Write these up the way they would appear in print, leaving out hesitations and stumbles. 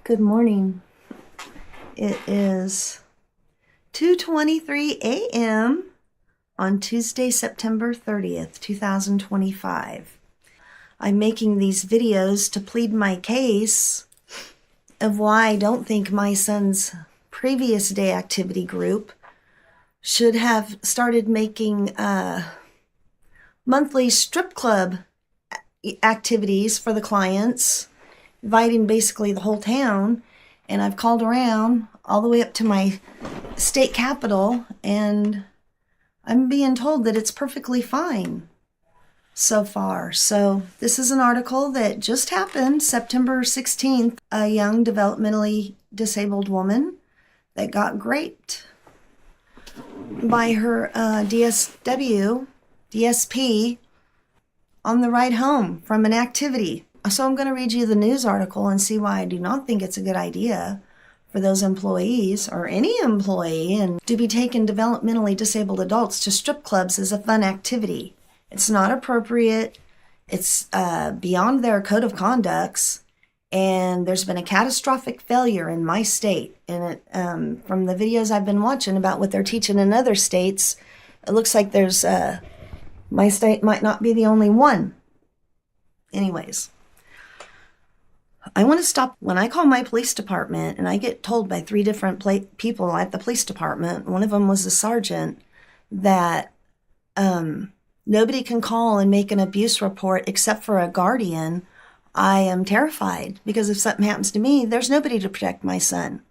Good morning. It is 2:23 a.m. on Tuesday, September 30th, 2025. I'm making these videos to plead my case of why I don't think my son's previous day activity group should have started making monthly strip club activities for the clients, inviting basically the whole town. And I've called around all the way up to my state capital, and I'm being told that it's perfectly fine so far. So this is an article that just happened September 16th. A young developmentally disabled woman that got raped by her DSP on the ride home from an activity. So I'm going to read you the news article and see why I do not think it's a good idea for those employees or any employee and to be taking developmentally disabled adults to strip clubs as a fun activity. It's not appropriate. It's beyond their code of conducts, and there's been a catastrophic failure in my state. And from the videos I've been watching about what they're teaching in other states, it looks like there's my state might not be the only one. Anyways, I want to stop. When I call my police department and I get told by 3 different people at the police department, one of them was a sergeant, that nobody can call and make an abuse report except for a guardian, I am terrified, because if something happens to me, there's nobody to protect my son.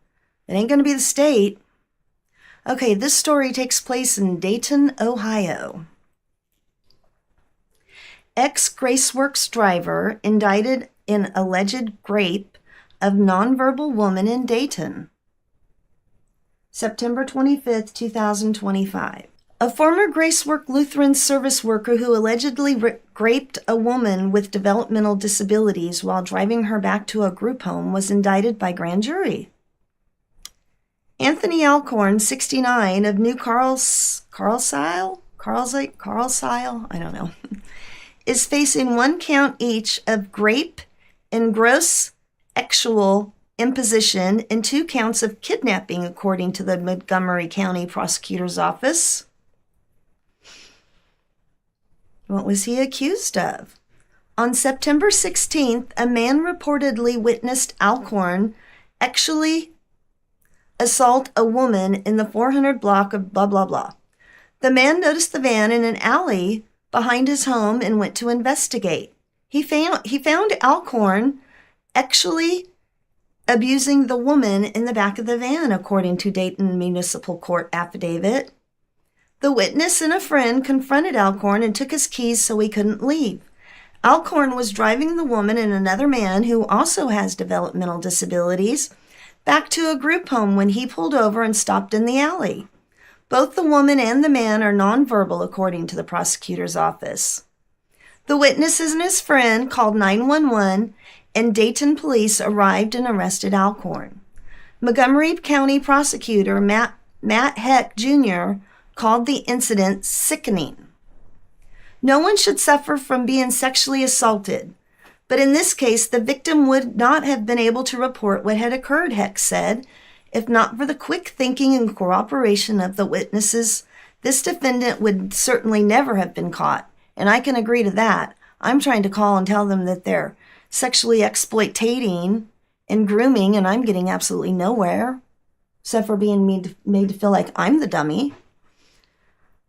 It ain't going to be the state. Okay, this story takes place in Dayton, Ohio. Ex-Graceworks driver indicted in alleged rape of nonverbal woman in Dayton. September 25th, 2025. A former Gracework Lutheran service worker who allegedly raped a woman with developmental disabilities while driving her back to a group home was indicted by grand jury. Anthony Alcorn, 69, of New Carlisle, I don't know, is facing 1 count each of rape and gross sexual imposition and 2 counts of kidnapping, according to the Montgomery County Prosecutor's Office. What was he accused of? On September 16th, a man reportedly witnessed Alcorn actually assault a woman in the 400 block of blah, blah, blah. The man noticed the van in an alley behind his home and went to investigate. He found Alcorn actually abusing the woman in the back of the van, according to Dayton Municipal Court affidavit. The witness and a friend confronted Alcorn and took his keys so he couldn't leave. Alcorn was driving the woman and another man, who also has developmental disabilities, back to a group home when he pulled over and stopped in the alley. Both the woman and the man are nonverbal, according to the prosecutor's office. The witnesses and his friend called 911, and Dayton police arrived and arrested Alcorn. Montgomery County Prosecutor Matt Heck Jr. called the incident sickening. No one should suffer from being sexually assaulted, but in this case, the victim would not have been able to report what had occurred, Heck said. If not for the quick thinking and cooperation of the witnesses, this defendant would certainly never have been caught. And I can agree to that. I'm trying to call and tell them that they're sexually exploitating and grooming, and I'm getting absolutely nowhere, except for being made to feel like I'm the dummy.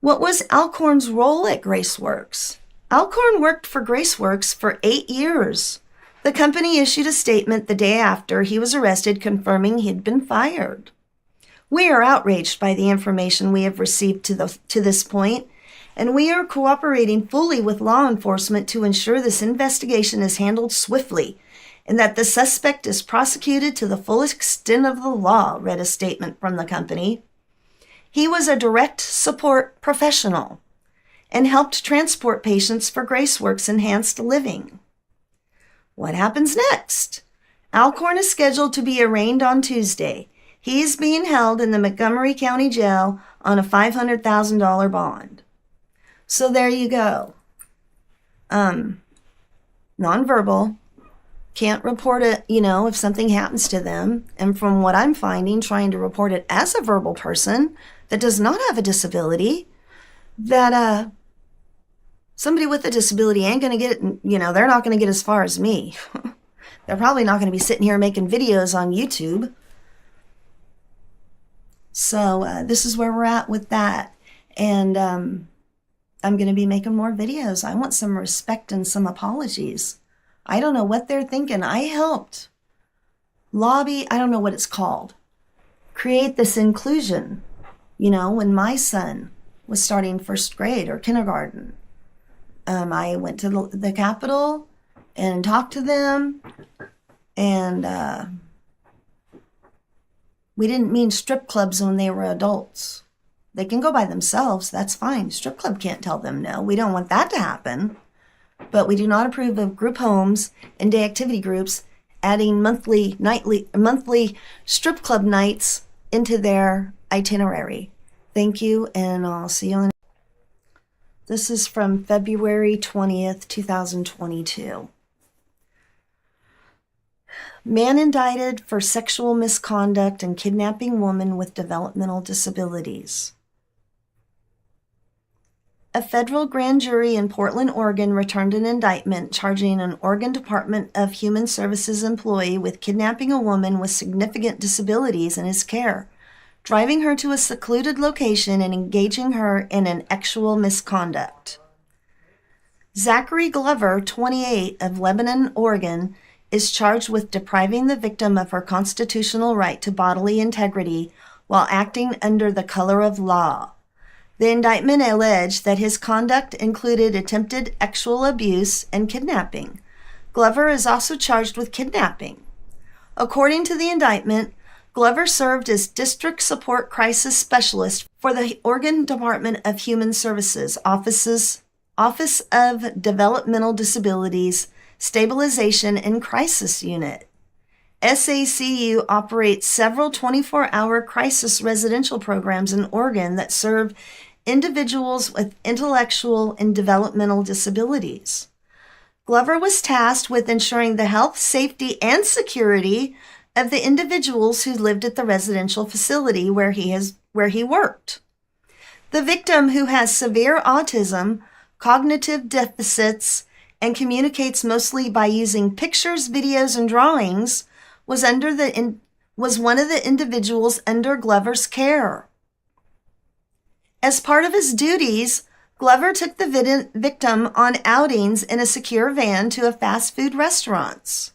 What was Alcorn's role at Graceworks? Alcorn worked for Graceworks for 8 years. The company issued a statement the day after he was arrested, confirming he'd been fired. We are outraged by the information we have received to this point, and we are cooperating fully with law enforcement to ensure this investigation is handled swiftly and that the suspect is prosecuted to the full extent of the law, read a statement from the company. He was a direct support professional and helped transport patients for Graceworks Enhanced Living. What happens next? Alcorn is scheduled to be arraigned on Tuesday. He is being held in the Montgomery County Jail on a $500,000 bond. So there you go. Nonverbal, can't report it, if something happens to them. And from what I'm finding, trying to report it as a verbal person that does not have a disability, that somebody with a disability ain't going to get, they're not going to get as far as me. They're probably not going to be sitting here making videos on YouTube. So this is where we're at with that. And I'm going to be making more videos. I want some respect and some apologies. I don't know what they're thinking. I helped lobby, I don't know what it's called, create this inclusion, when my son was starting first grade or kindergarten. I went to the Capitol and talked to them, and we didn't mean strip clubs when they were adults. They can go by themselves, that's fine. Strip club can't tell them no. We don't want that to happen. But we do not approve of group homes and day activity groups adding monthly strip club nights into their itinerary. Thank you, and I'll see you on. This is from February 20th, 2022. Man indicted for sexual misconduct and kidnapping woman with developmental disabilities. A federal grand jury in Portland, Oregon returned an indictment charging an Oregon Department of Human Services employee with kidnapping a woman with significant disabilities in his care, driving her to a secluded location and engaging her in an actual misconduct. Zachary Glover, 28, of Lebanon, Oregon, is charged with depriving the victim of her constitutional right to bodily integrity while acting under the color of law. The indictment alleged that his conduct included attempted sexual abuse and kidnapping. Glover is also charged with kidnapping. According to the indictment, Glover served as District Support Crisis Specialist for the Oregon Department of Human Services, Office of Developmental Disabilities, Stabilization and Crisis Unit. SACU operates several 24-hour crisis residential programs in Oregon that serve individuals with intellectual and developmental disabilities. Glover was tasked with ensuring the health, safety, and security of the individuals who lived at the residential facility where he worked. The victim, who has severe autism, cognitive deficits, and communicates mostly by using pictures, videos, and drawings, was one of the individuals under Glover's care. As part of his duties, Glover took the victim on outings in a secure van to a fast food restaurant.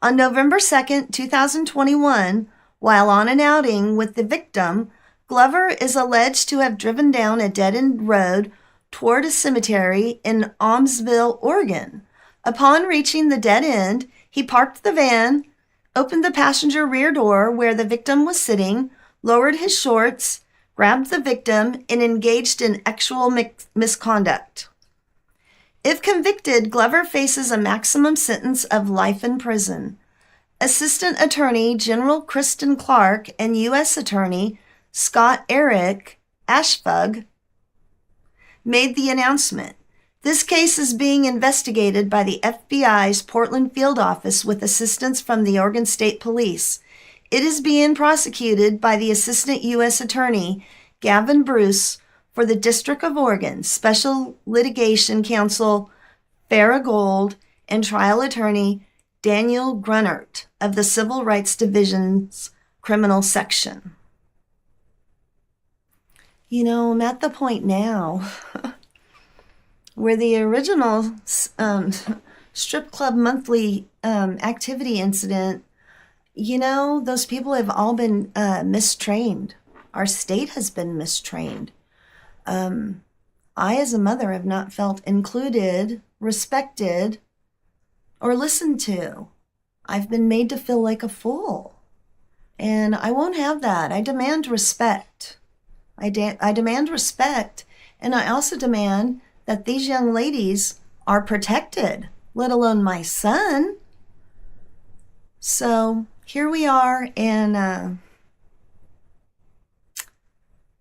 On November 2, 2021, while on an outing with the victim, Glover is alleged to have driven down a dead-end road toward a cemetery in Almsville, Oregon. Upon reaching the dead end, he parked the van, opened the passenger rear door where the victim was sitting, lowered his shorts, grabbed the victim, and engaged in sexual misconduct. If convicted, Glover faces a maximum sentence of life in prison. Assistant Attorney General Kristen Clark and U.S. Attorney Scott Eric Ashfug made the announcement. This case is being investigated by the FBI's Portland Field Office with assistance from the Oregon State Police. It is being prosecuted by the Assistant U.S. Attorney, Gavin Bruce, for the District of Oregon, Special Litigation Counsel, Farrah Gold, and Trial Attorney Daniel Grunert of the Civil Rights Division's Criminal Section. I'm at the point now where the original strip club monthly activity incident, those people have all been mistrained. Our state has been mistrained. I, as a mother, have not felt included, respected, or listened to. I've been made to feel like a fool. And I won't have that. I demand respect. I demand respect, and I also demand that these young ladies are protected, let alone my son. So here we are, and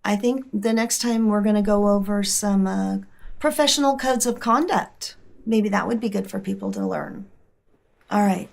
I think the next time we're going to go over some professional codes of conduct. Maybe that would be good for people to learn. All right.